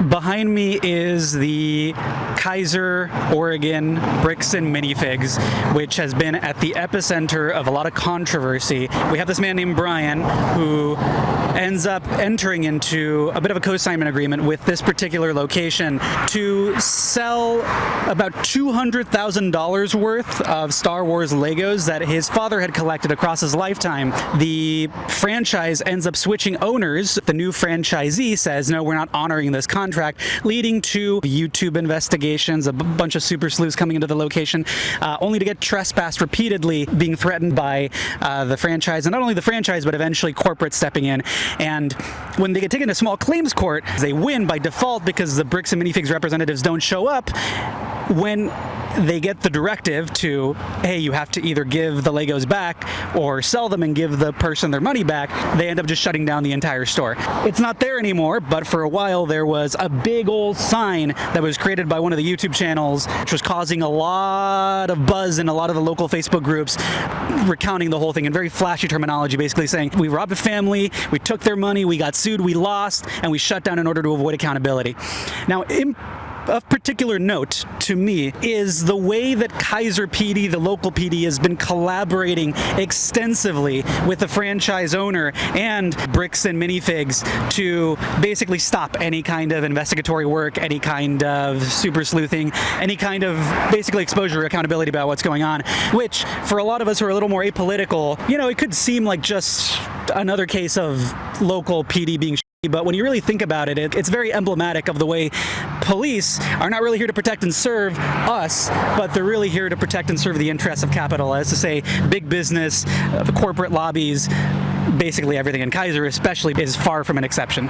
Behind me is the Kaiser, Oregon Bricks and Minifigs, which has been at the epicenter of a lot of controversy. We have this man named Brian who ends up entering into a bit of a co-assignment agreement with this particular location to sell about $200,000 worth of Star Wars Legos that his father had collected across his lifetime. The franchise ends up switching owners. The new franchisee says, no, we're not honoring this contract, leading to YouTube investigations, a bunch of super sleuths coming into the location, only to get trespassed repeatedly, being threatened by the franchise, and not only the franchise, but eventually corporate stepping in. And when they get taken to small claims court, they win by default because the Bricks and Minifigs representatives don't show up. When they get the directive to, hey, you have to either give the Legos back or sell them and give the person their money back, they end up just shutting down the entire store. It's not there anymore, but for a while there was a big old sign that was created by one of the YouTube channels, which was causing a lot of buzz in a lot of the local Facebook groups, recounting the whole thing in very flashy terminology, basically saying, we robbed a family, we took their money, we got sued, we lost, and we shut down in order to avoid accountability. Now, of particular note to me is the way that Kaiser PD, the local PD, has been collaborating extensively with the franchise owner and Bricks and Minifigs to basically stop any kind of investigatory work, any kind of super sleuthing, any kind of basically exposure or accountability about what's going on, which for a lot of us who are a little more apolitical, it could seem like just another case of local PD being but when you really think about it, it's very emblematic of the way police are not really here to protect and serve us, but they're really here to protect and serve the interests of capital, as to say, big business, corporate lobbies, basically everything. And Kaiser especially is far from an exception.